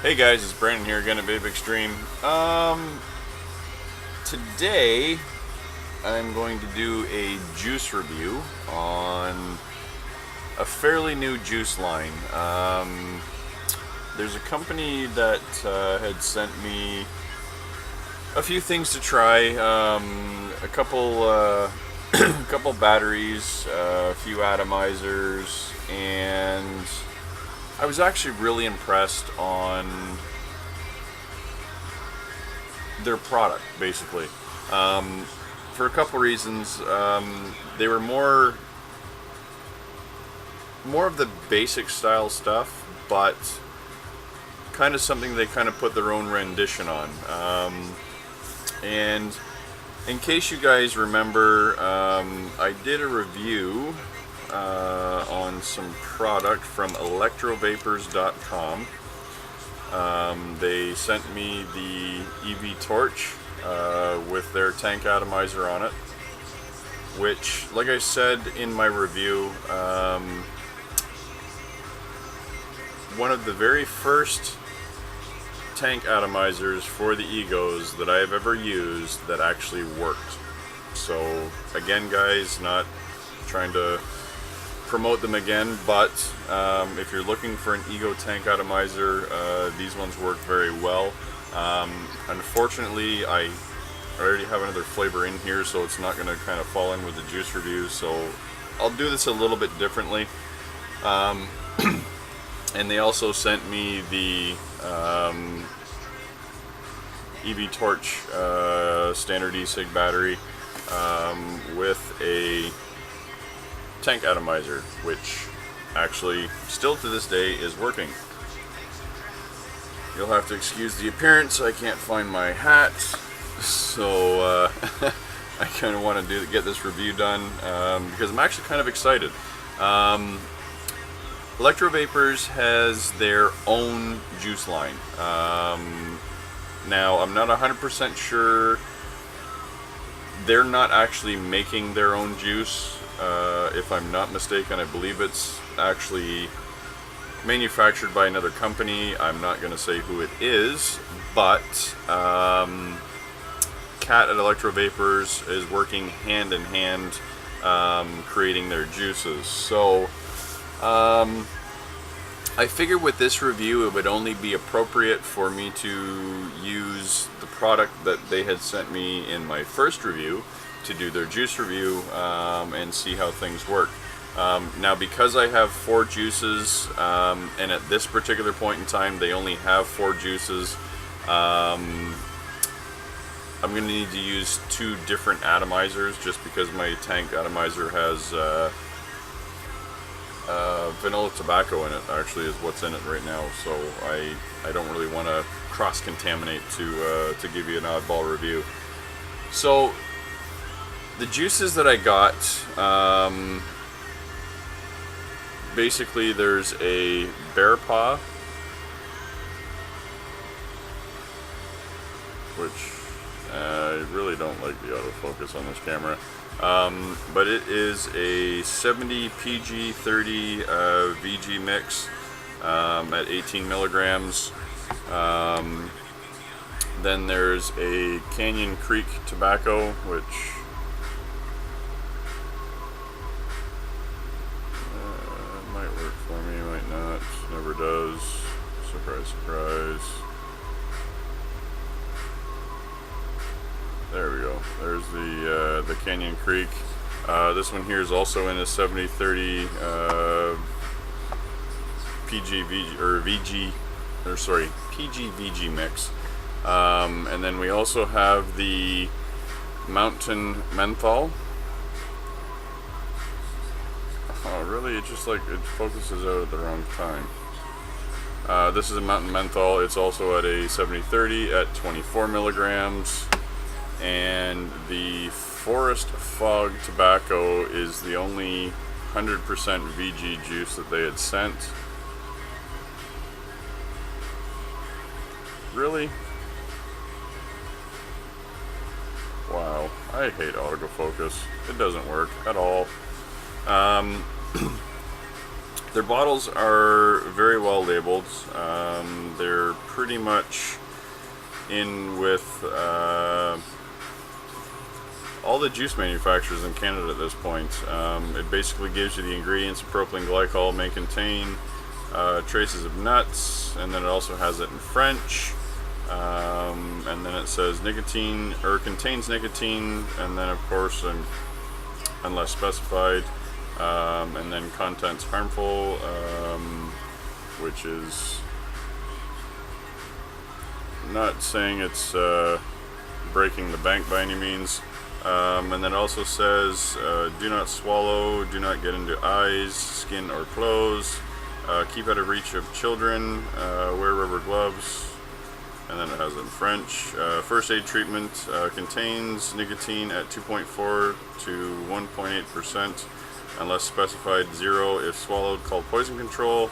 Hey guys, it's Brandon here again at Vape Extreme. Today I'm going to do a juice review on a fairly new juice line. There's a company that had sent me a few things to try, a couple a couple batteries, a few atomizers, and I was actually really impressed on their product, basically, for a couple reasons. They were more of the basic style stuff, but kind of something they kind of put their own rendition on. And in case you guys remember, I did a review on some product from electrovapors.com. They sent me the EV torch with their tank atomizer on it, which, like I said in my review, one of the very first tank atomizers for the Egos that I have ever used that actually worked. So again, guys, not trying to promote them again, but if you're looking for an Ego tank atomizer, these ones work very well. Unfortunately, I already have another flavor in here, so it's not going to kind of fall in with the juice review, so I'll do this a little bit differently. And they also sent me the EV Torch standard e-cig battery with a tank atomizer, which actually still to this day is working. You'll have to excuse the appearance. I can't find my hat, so I kind of want to get this review done because I'm actually kind of excited. Electrovapors has their own juice line. Now, I'm not 100% sure. They're not actually making their own juice. If I'm not mistaken, I believe it's actually manufactured by another company. I'm not going to say who it is, but Cat at Electrovapors is working hand in hand creating their juices. So I figured with this review it would only be appropriate for me to use the product that they had sent me in my first review to do their juice review and see how things work. Now, because I have 4 juices, and at this particular point in time they only have 4 juices, I'm going to need to use 2 different atomizers just because my tank atomizer has vanilla tobacco in it, actually, is what's in it right now, so I don't really want to cross-contaminate to give you an oddball review. So the juices that I got, basically there's a Bearpaw, which I really don't like the autofocus on this camera, but it is a 70 PG 30 VG mix at 18 milligrams. Then there's a Canyon Creek tobacco, which might work for me, might not, never does. Surprise, surprise. There we go. There's the Canyon Creek. This one here is also in a 70-30 PG VG mix. And then we also have the Mountain Menthol. Oh, really? It just it focuses out at the wrong time. This is a Mountain Menthol. It's also at a 70-30 at 24 milligrams. And the Forest Fog tobacco is the only 100% VG juice that they had sent. Really? Wow, I hate autofocus. It doesn't work at all. Their bottles are very well labeled. They're pretty much in with all the juice manufacturers in Canada at this point. It basically gives you the ingredients of propylene glycol may contain traces of nuts, and then it also has it in French. And then it says nicotine, or contains nicotine, and then of course unless specified, and then contents harmful, which is not saying it's breaking the bank by any means. And then it also says do not swallow, do not get into eyes, skin, or clothes, keep out of reach of children, wear rubber gloves. And then it has it in French. First aid treatment contains nicotine at 2.4 to 1.8%, unless specified 0 if swallowed, called poison control.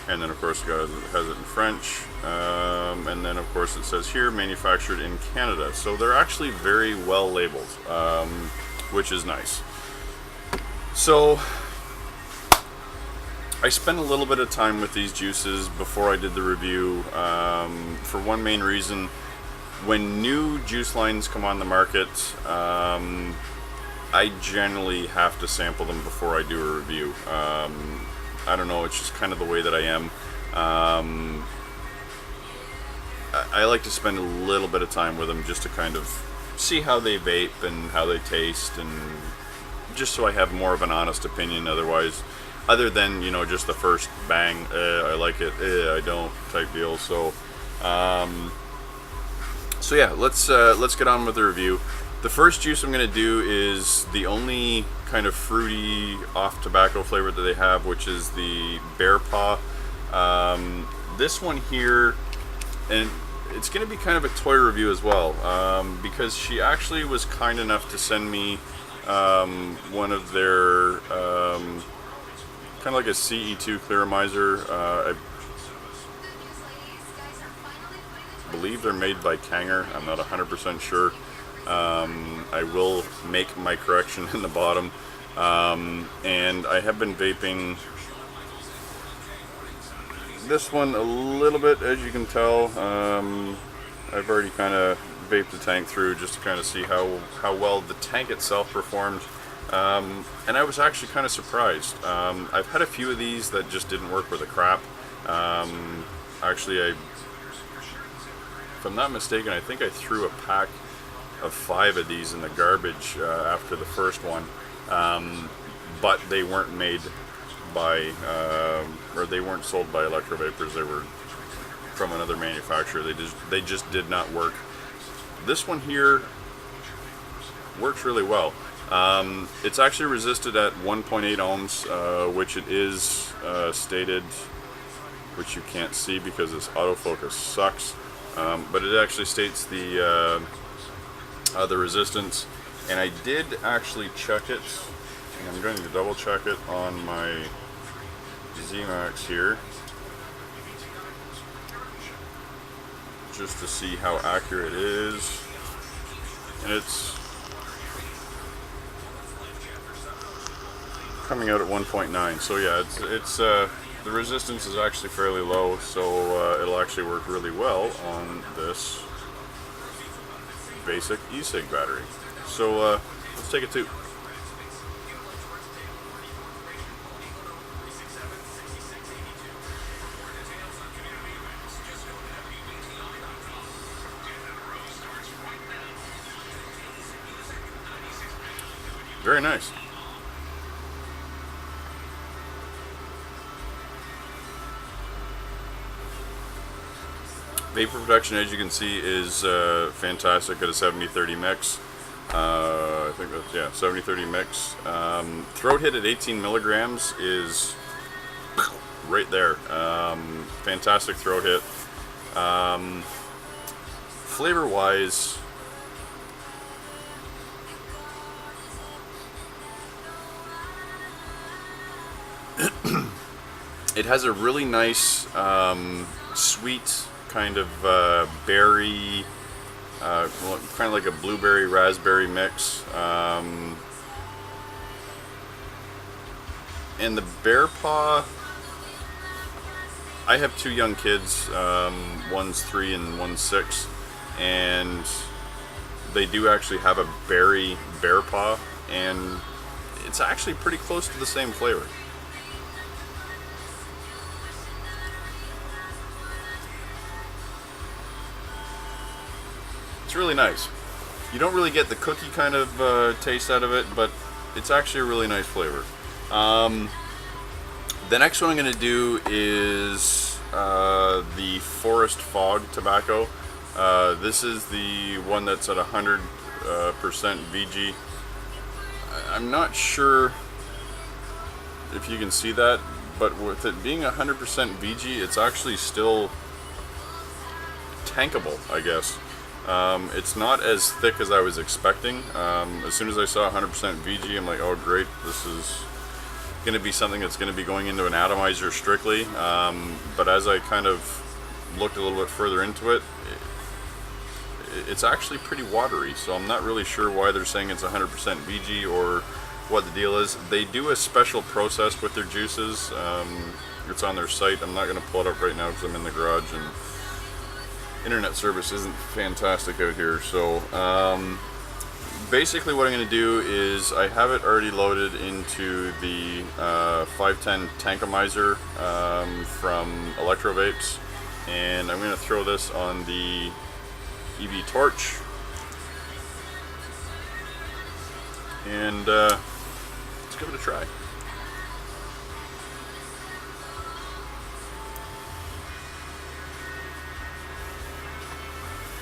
And then of course it has it in French. And then of course it says here, manufactured in Canada. So they're actually very well labeled, which is nice. So I spent a little bit of time with these juices before I did the review, for one main reason. When new juice lines come on the market, I generally have to sample them before I do a review. I don't know, it's just kind of the way that I am. I like to spend a little bit of time with them just to kind of see how they vape and how they taste, and just so I have more of an honest opinion. Other than, you know, just the first bang, I like it, I don't type deal. So yeah, let's get on with the review. The first juice I'm going to do is the only kind of fruity off tobacco flavor that they have, which is the Bearpaw. This one here, and it's going to be kind of a toy review as well, because she actually was kind enough to send me one of their kind of like a CE2 Clearomizer. I believe they're made by Kanger. I'm not 100% sure. I will make my correction in the bottom. And I have been vaping this one a little bit, as you can tell. I've already kind of vaped the tank through just to kind of see how well the tank itself performed. And I was actually kind of surprised. I've had a few of these that just didn't work with the crap. Actually, if I'm not mistaken, I think I threw a pack of 5 of these in the garbage after the first one. But they weren't made by, or they weren't sold by Electrovapors. They were from another manufacturer. They just did not work. This one here works really well. It's actually resisted at 1.8 ohms, which it is stated, which you can't see because this autofocus sucks, but it actually states the resistance, and I did actually check it, and I'm going to double check it on my Z-Max here, just to see how accurate it is, and it's coming out at 1.9. So yeah, it's the resistance is actually fairly low, so it'll actually work really well on this basic e-cig battery. So let's take it to. Very nice. Vapor production, as you can see, is fantastic at a 70-30 mix. I think that's, yeah, 70-30 mix. Throat hit at 18 milligrams is right there. Fantastic throat hit. Flavor-wise, it has a really nice sweet kind of berry, kind of like a blueberry raspberry mix, and the Bearpaw I have two young kids, one's 3 and one's 6, and they do actually have a berry Bearpaw, and it's actually pretty close to the same flavor. It's really nice. You don't really get the cookie kind of taste out of it, but it's actually a really nice flavor. The next one I'm going to do is the Forest Fog tobacco. This is the one that's at 100% VG. I'm not sure if you can see that, but with it being 100% VG, it's actually still tankable, I guess. It's not as thick as I was expecting. As soon as I saw 100% VG, I'm like, oh great, this is going to be something that's going to be going into an atomizer strictly. But as I kind of looked a little bit further into it, it's actually pretty watery, so I'm not really sure why they're saying it's 100% VG or what the deal is. They do a special process with their juices. It's on their site. I'm not going to pull it up right now because I'm in the garage and internet service isn't fantastic out here. So basically what I'm going to do is I have it already loaded into the 510 Tankomizer from Electro Vapes, and I'm going to throw this on the EV Torch, and let's give it a try.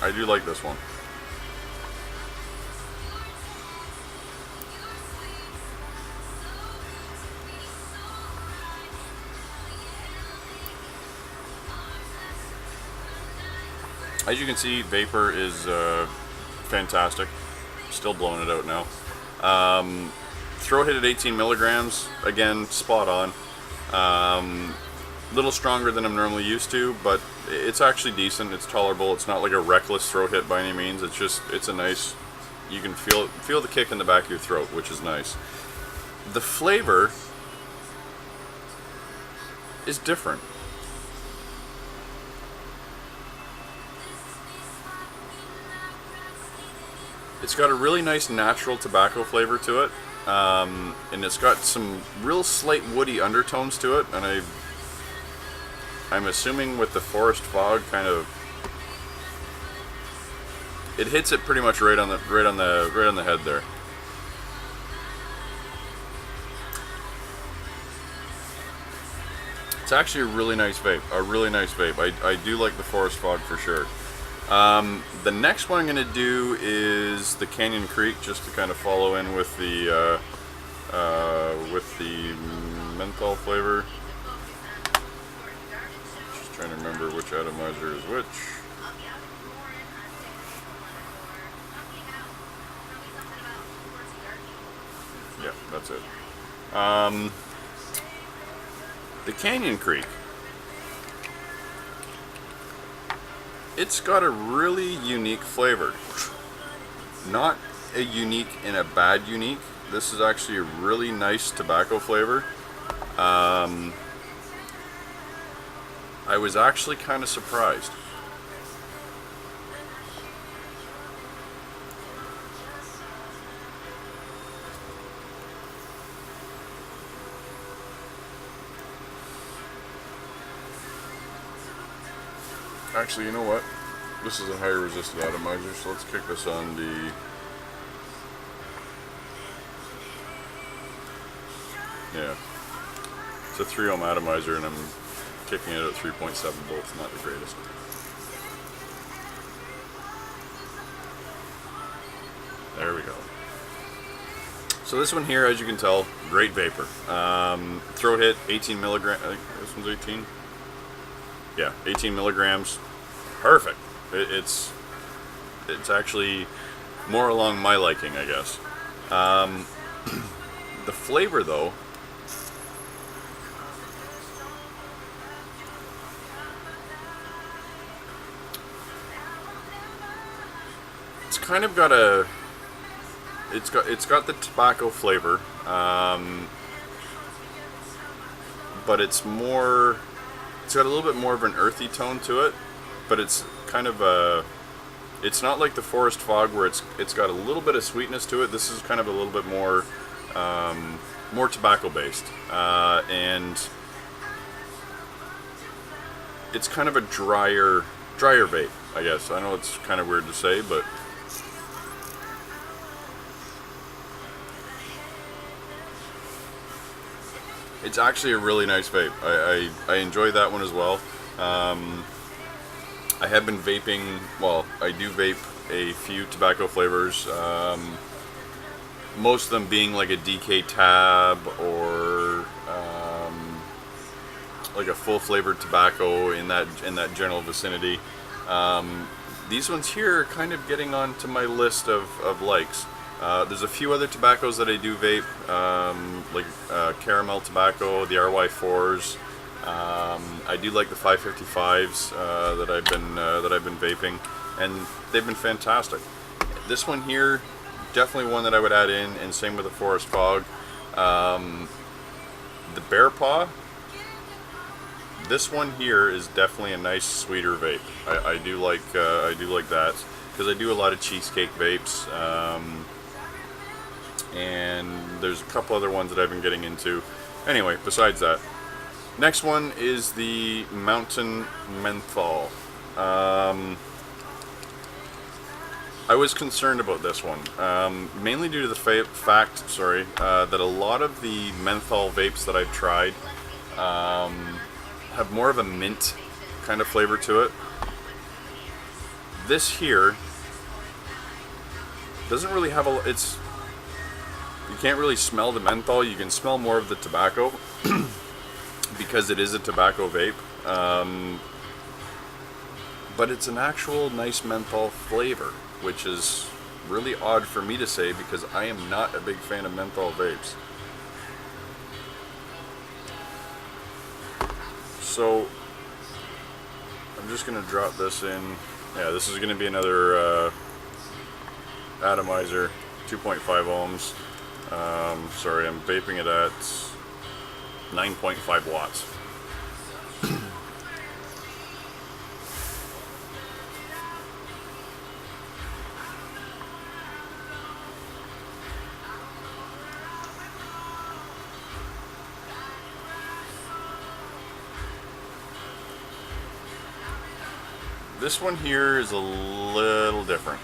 I do like this one. As you can see, vapor is fantastic. Still blowing it out now. Throw hit at 18 milligrams. Again, spot on. Little stronger than I'm normally used to, but it's actually decent. It's tolerable. It's not like a reckless throw hit by any means. It's a nice. You can feel the kick in the back of your throat, which is nice. The flavor is different. It's got a really nice natural tobacco flavor to it, and it's got some real slight woody undertones to it. And I'm assuming with the Forest Fog, kind of, it hits it pretty much right on the head there. It's actually a really nice vape. I do like the Forest Fog for sure. The next one I'm going to do is the Canyon Creek, just to kind of follow in with the menthol flavor. Just trying to remember which atomizer is which. Yeah, that's it. The Canyon Creek. It's got a really unique flavor. Not a unique in a bad unique. This is actually a really nice tobacco flavor. I was actually kind of surprised. Actually, you know what? This is a higher resistant atomizer, so let's kick this on the... Yeah. It's a 3 ohm atomizer, and I'm kicking it at 3.7 volts, not the greatest. There we go. So this one here, as you can tell, great vapor. Throw hit, 18 milligrams. I think this one's 18. Yeah, 18 milligrams. Perfect. It's actually more along my liking, I guess. The flavor, though, it's kind of got a, it's got the tobacco flavor, but it's more It's got a little bit more of an earthy tone to it, but it's kind of a, it's not like the Forest Fog where it's got a little bit of sweetness to it. This is kind of a little bit more more tobacco based, and it's kind of a drier vape, I guess. I know it's kind of weird to say, but it's actually a really nice vape. I enjoy that one as well. I have been vaping, well, I do vape a few tobacco flavors, most of them being like a DK tab or like a full flavored tobacco in that general vicinity. These ones here are kind of getting onto my list of likes. There's a few other tobaccos that I do vape, like caramel tobacco, the RY4s. I do like the 555s that I've been vaping, and they've been fantastic. This one here, definitely one that I would add in, and same with the Forest Fog. The Bearpaw, this one here is definitely a nice sweeter vape. I do like that because I do a lot of cheesecake vapes, and there's a couple other ones that I've been getting into. Anyway, besides that, next one is the Mountain Menthol. I was concerned about this one, mainly due to the fact that a lot of the menthol vapes that I've tried have more of a mint kind of flavor to it. This here doesn't really have you can't really smell the menthol. You can smell more of the tobacco because it is a tobacco vape, but it's an actual nice menthol flavor, which is really odd for me to say because I am not a big fan of menthol vapes. So I'm just going to drop this in. Yeah, this is going to be another atomizer, 2.5 ohms. Sorry, I'm vaping it at 9.5 watts. This one here is a little different.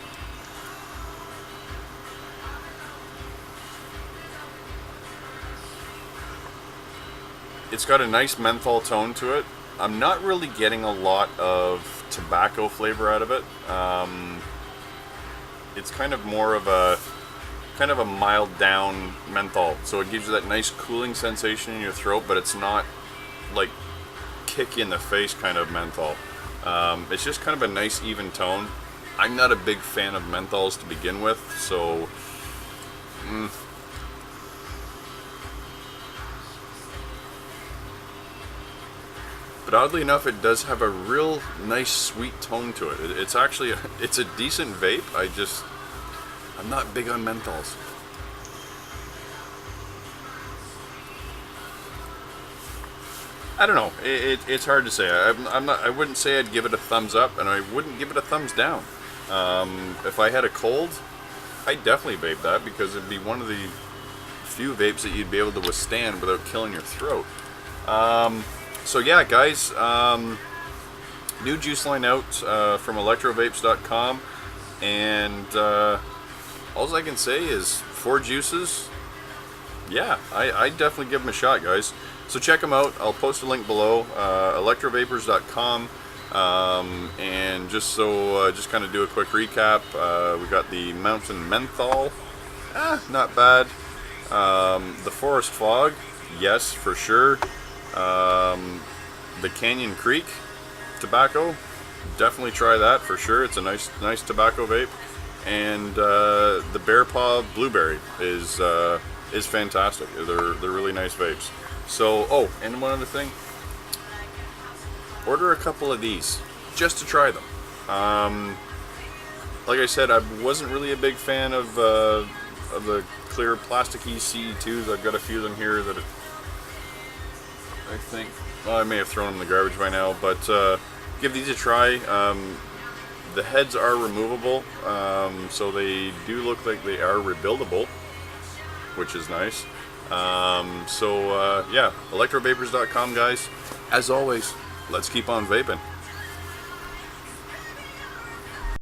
It's got a nice menthol tone to it. I'm not really getting a lot of tobacco flavor out of it. It's kind of more of a mild down menthol, so it gives you that nice cooling sensation in your throat, but it's not like kick you in the face kind of menthol. It's just kind of a nice even tone. I'm not a big fan of menthols to begin with, so but oddly enough, it does have a real nice sweet tone to it. It's actually it's a decent vape. I'm not big on menthols. I don't know. It's hard to say. I wouldn't say I'd give it a thumbs up, and I wouldn't give it a thumbs down. If I had a cold, I'd definitely vape that because it'd be one of the few vapes that you'd be able to withstand without killing your throat. So yeah, guys, new juice line out from electrovapes.com, and all I can say is 4 juices. Yeah, I'd definitely give them a shot, guys. So check them out. I'll post a link below, electrovapors.com. And just kind of do a quick recap. We got the Mountain Menthol, not bad. The Forest Fog, yes, for sure. The Canyon Creek tobacco, definitely try that for sure. It's a nice tobacco vape. And the Bearpaw Blueberry is fantastic. They're really nice vapes. So, oh, and one other thing, order a couple of these just to try them. Like I said, I wasn't really a big fan of the clear plasticky CE2s. I've got a few of them here that I think Well, I may have thrown them in the garbage by now, but give these a try. The heads are removable, so they do look like they are rebuildable, which is nice. Yeah, electrovapors.com, guys. As always, let's keep on vaping.